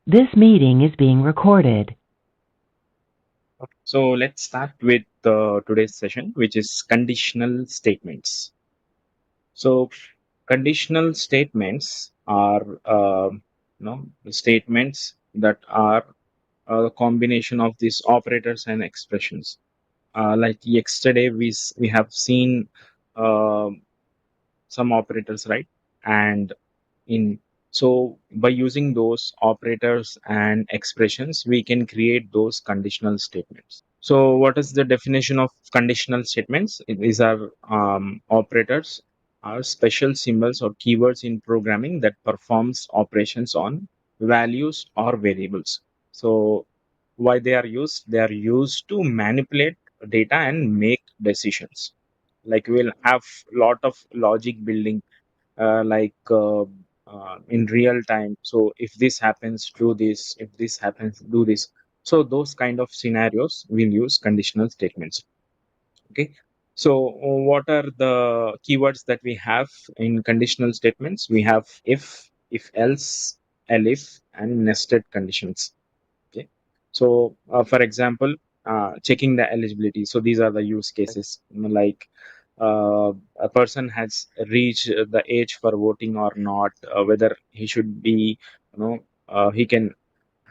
This meeting is being recorded. So let's start with today's session, which is conditional statements. So conditional statements are statements that are a combination of these operators and expressions. Like yesterday, we have seen um some operators, right? And in so by using those operators and expressions, we can create those conditional statements. So, what is the definition of conditional statements? These are operators, are special symbols or keywords in programming that performs operations on values or variables. So, why they are used? They are used to manipulate data and make decisions. Like we'll have lot of logic building, in real time. So if this happens, do this. If this happens, do this. So those kind of scenarios will use conditional statements. Okay. So what are the keywords that we have in conditional statements? We have if else, elif, and nested conditions. Okay. So for example, checking the eligibility. So these are the use cases, like a person has reached the age for voting or not, whether he should be, he can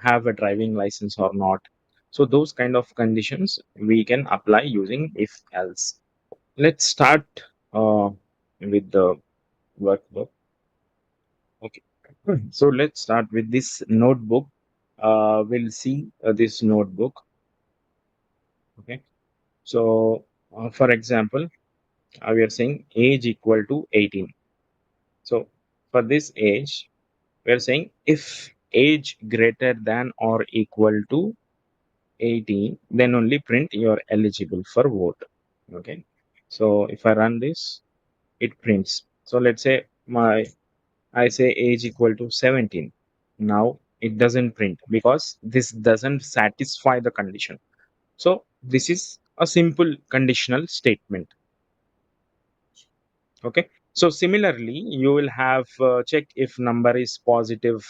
have a driving license or not. So those kind of conditions we can apply using if else. Let's start with the workbook. Okay. So let's start with this notebook. We'll see this notebook. Okay. So, for example, we are saying age equal to 18. So, for this age, we are saying if age greater than or equal to 18, then only print you're eligible for vote. Okay. So, if I run this, it prints. So, let's say I say age equal to 17. Now, it doesn't print because this doesn't satisfy the condition. So, this is a simple conditional statement. Okay. So similarly, you will have check if number is positive,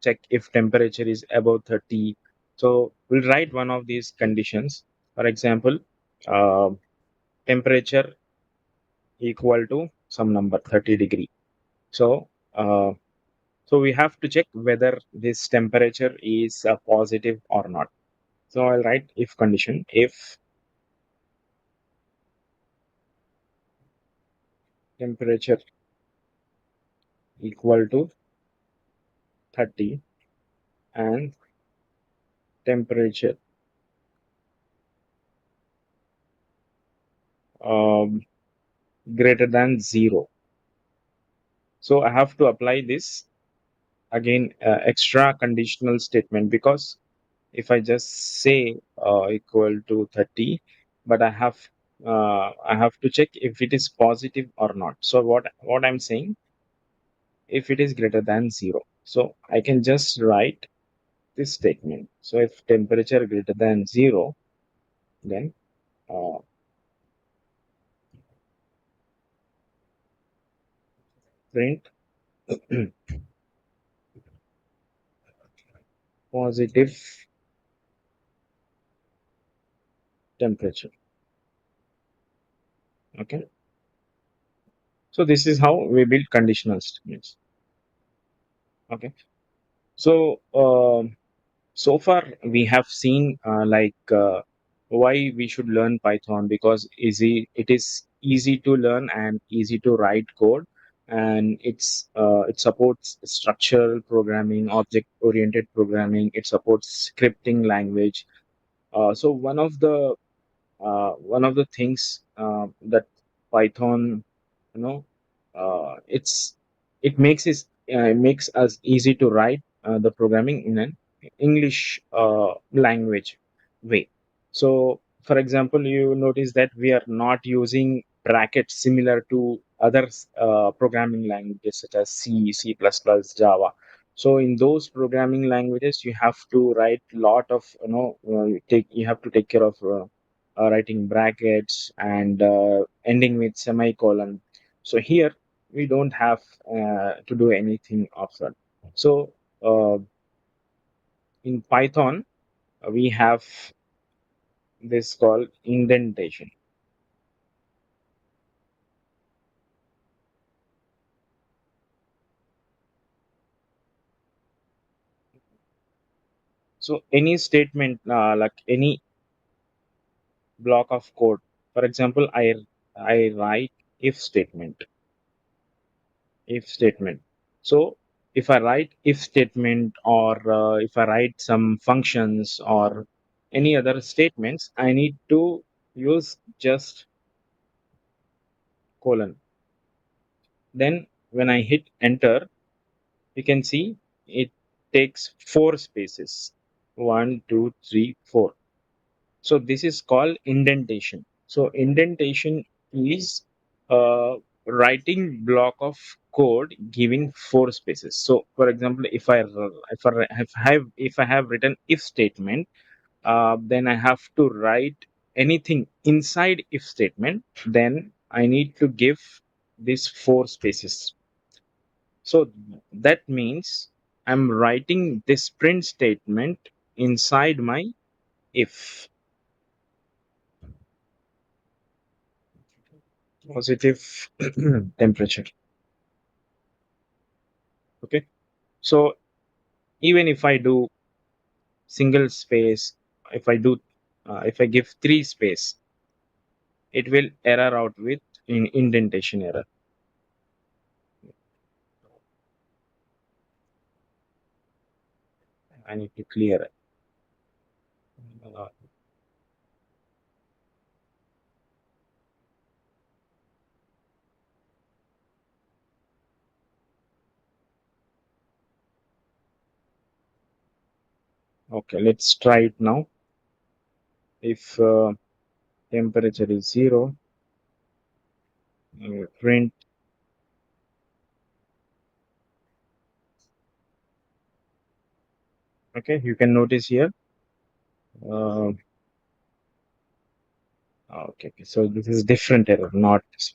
check if temperature is above 30. So we'll write one of these conditions. For example, uh, temperature equal to some number 30 degree. So so we have to check whether this temperature is positive or not. So I'll write if condition if temperature equal to 30 and temperature um, greater than 0. So I have to apply this again, extra conditional statement, because if I just say equal to 30, but I have to check if it is positive or not. So what I'm saying, if it is greater than 0, so I can just write this statement. So if temperature greater than 0, then uh, print positive temperature. Okay. So this is how we build conditional statements. Okay. So so far we have seen why we should learn Python, because it is easy to learn and easy to write code, and it supports structural programming, object oriented programming. It supports scripting language. So one of the things that Python, you know, it's it makes us easy to write the programming in an English language way. So, for example, you notice that we are not using brackets similar to other programming languages such as C, C++, Java. So in those programming languages, you have to write lot of, you have to take care of writing brackets and ending with semicolon. So here we don't have to do anything of that. So uh, in Python, we have this called indentation. So any statement, like any block of code, for example, I write if statement, if statement. So if I write if statement, or if I write some functions or any other statements, I need to use just colon. Then when I hit enter, you can see it takes four spaces. One, two, three, four. So this is called indentation. So indentation is writing block of code giving four spaces. So for example, if I have written if statement, then I have to write anything inside if statement. Then I need to give these four spaces. So that means I'm writing this print statement inside my if. Positive temperature. Okay. So even if I do single space, if I do, if I give three space, it will error out with indentation error. I need to clear it. Uh, okay, let's try it now. If temperature is zero, print. Okay, you can notice here. Uh, okay, so this is different error, not this.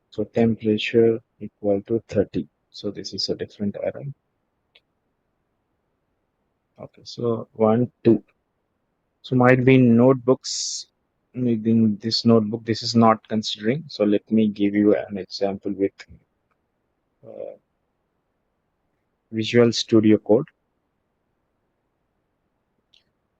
So temperature equal to 30. So this is a different error. Okay, so one, two. So might be notebooks. In this notebook, this is not considering. So let me give you an example with uh, Visual Studio Code.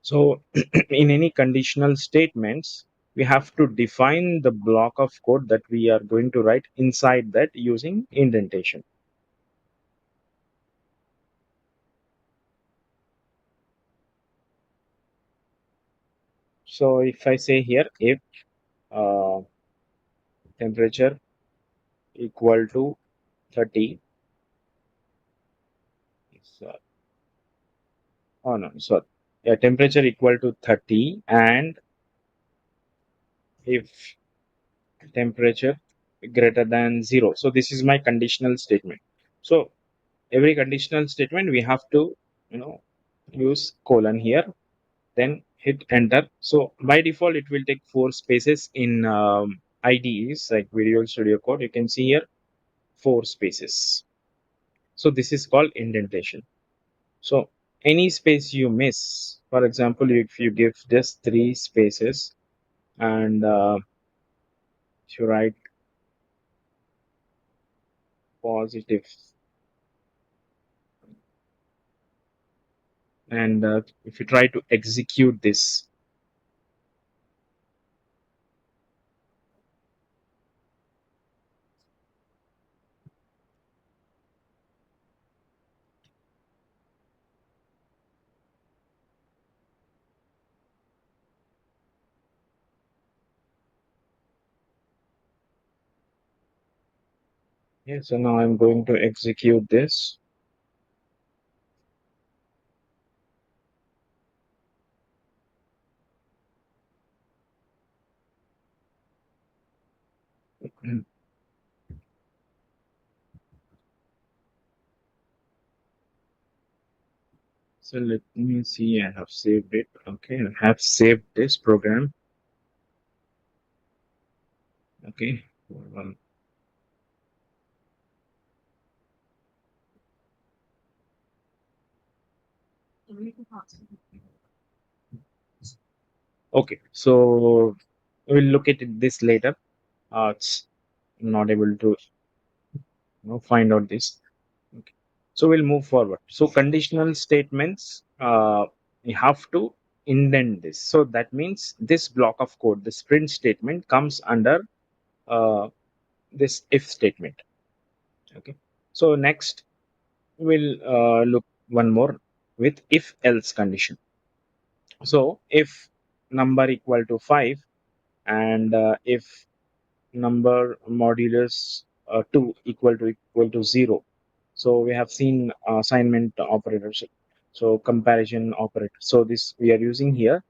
So in any conditional statements, we have to define the block of code that we are going to write inside that using indentation. So if I say here, if uh, temperature equal to 30, so, oh no, so yeah, temperature equal to 30, and if temperature greater than 0. So this is my conditional statement. So every conditional statement we have to, you know, use colon here, then hit enter. So by default it will take four spaces in IDEs like Visual Studio Code. You can see here four spaces. So this is called indentation. So any space you miss, for example, if you give just three spaces, and if you write positive, and if you try to execute this, yeah, so now I'm going to execute this. So let me see, I have saved it. Okay, I have saved this program. Okay. Um, Okay, so we'll look at this later. It's not able to find out this. Okay. So we'll move forward. So conditional statements, you have to indent this. So that means this block of code, this print statement, comes under uh, this if statement. Okay. So next we'll look one more with if else condition. So if number equal to 5 and if number modulus 2 equal to 0. So we have seen assignment operators, so comparison operator. So this we are using here,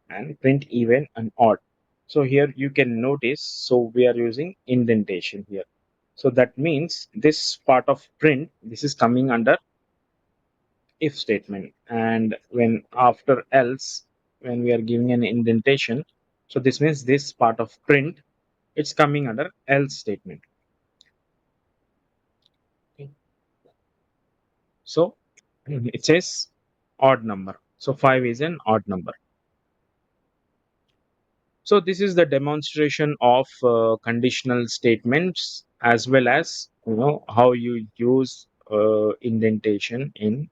and print even and odd. So here you can notice, so we are using indentation here. So that means this part of print, this is coming under if statement, and when after else, when we are giving an indentation, so this means this part of print, it's coming under else statement. Okay. So it says odd number. So 5 is an odd number. So this is the demonstration of conditional statements, as well as how you use indentation in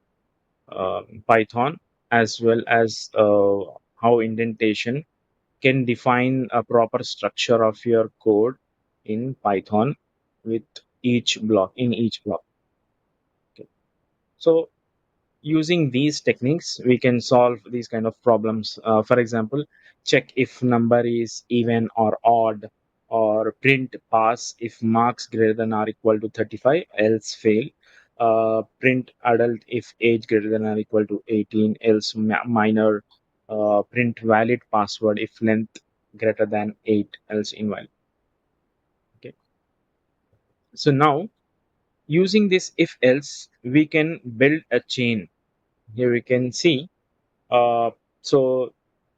Python, as well as how indentation can define a proper structure of your code in Python with each block in each block. Okay. So using these techniques we can solve these kind of problems. For example, check if number is even or odd, or print pass if marks greater than or equal to 35, else fail. Print adult if age greater than or equal to 18, else minor. Print valid password if length greater than 8, else invalid. Okay. So now using this if else we can build a chain. Here we can see, uh, so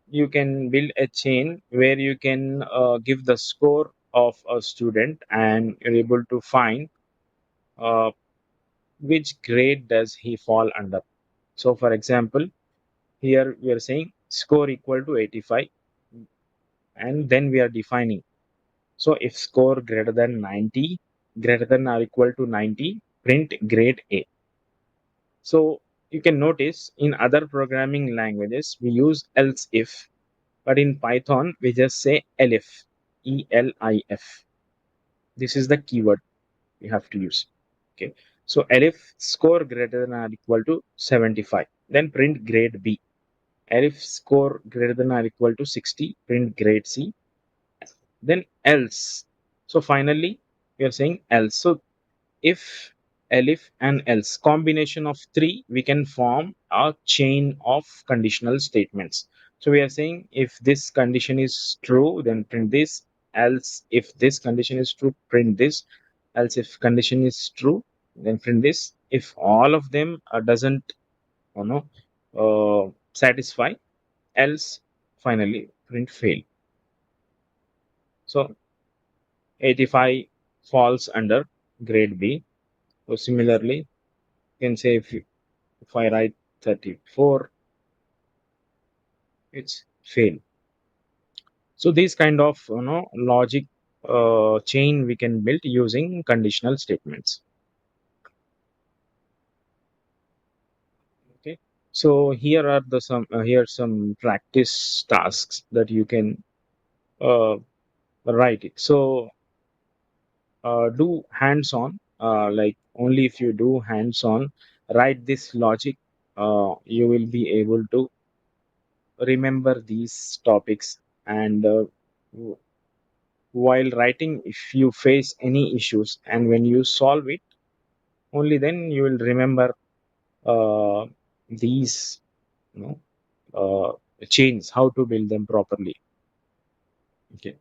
you can build a chain where you can give the score of a student, and you're able to find uh, which grade does he fall under. So for example, here we are saying score equal to 85, and then we are defining. So if score greater than 90, greater than or equal to 90, print grade A. So you can notice in other programming languages we use else if, but in Python we just say elif, elif. This is the keyword we have to use. Okay. So elif score greater than or equal to 75, then print grade B. Elif score greater than or equal to 60, print grade C. Then else. So finally we are saying else. So if, elif, and else, combination of three, we can form a chain of conditional statements. So we are saying if this condition is true, then print this. Else, if this condition is true, print this. Else, if condition is true, then print this. If all of them doesn't you know satisfy, else finally print fail. So 85 falls under grade B. So similarly, you can say if I write 34, it's fail. So these kind of logic chain we can build using conditional statements. Okay. So here are the some practice tasks that you can uh, write it. So do hands on. Like only if you do hands on, write this logic, you will be able to remember these topics, and while writing, if you face any issues and when you solve it, only then you will remember uh, these you know chains, how to build them properly. Okay.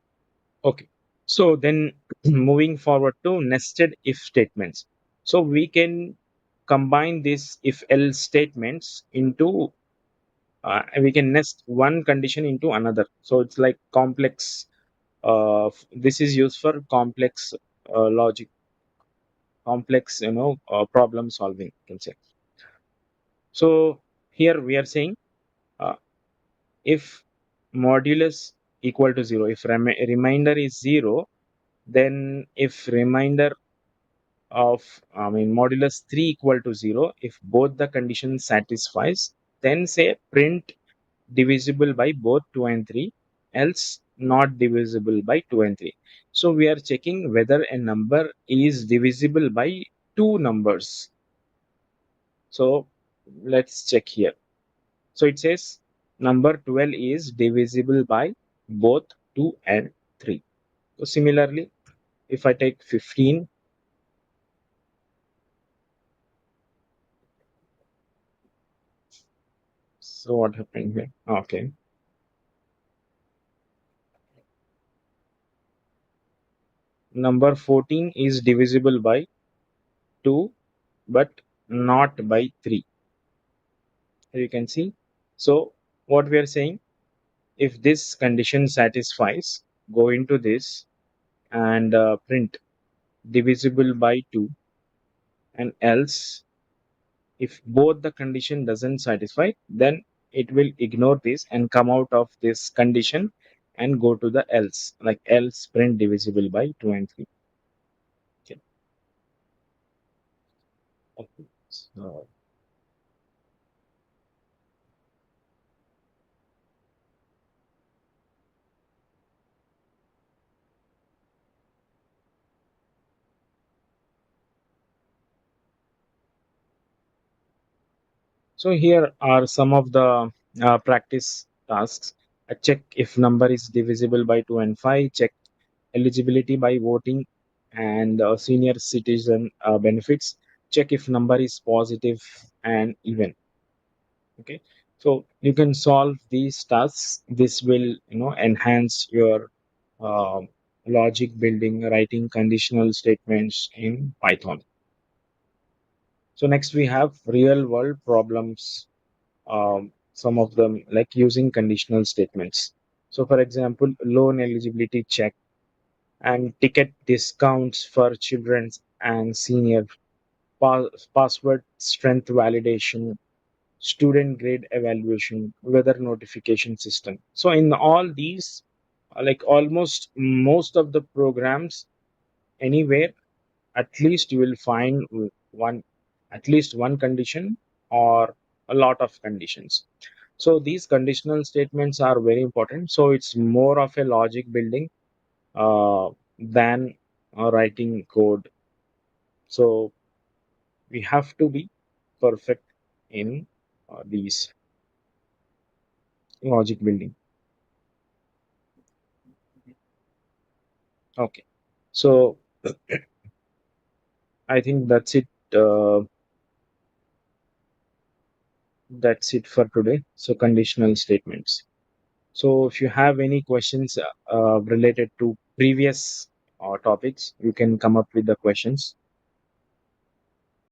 Okay. So then moving forward to nested if statements. So we can combine these if else statements into we can nest one condition into another. So it's like complex. This is used for complex logic, complex problem solving, you can say. So here we are saying uh, if modulus equal to 0, if remainder is 0, then if remainder of modulus 3 equal to 0, if both the conditions satisfies, then say print divisible by both 2 and 3, else not divisible by 2 and 3. So we are checking whether a number is divisible by two numbers. So let's check here. So it says number 12 is divisible by both 2 and 3. So similarly, if I take 15, so what happened here? Okay. Number 14 is divisible by 2 but not by 3. You can see. So what we are saying, if this condition satisfies, go into this and print divisible by 2, and else if both the condition doesn't satisfy, then it will ignore this and come out of this condition and go to the else, like else print divisible by 2 and 3. Okay. Okay. So here are some of the practice tasks. Check if number is divisible by 2 and 5. Check eligibility by voting and senior citizen benefits. Check if number is positive and even. Okay, so you can solve these tasks. This will enhance your uh, logic building, writing conditional statements in Python. So next we have real world problems, some of them like using conditional statements. So for example, loan eligibility check and ticket discounts for children and senior, password strength validation, student grade evaluation, weather notification system. So in all these, like almost most of the programs anywhere, at least you will find one, at least one condition or a lot of conditions. So these conditional statements are very important. So it's more of a logic building than writing code. So we have to be perfect in these logic building. Okay. So I think that's it. Uh, that's it for today. So conditional statements. So if you have any questions related to previous topics, you can come up with the questions.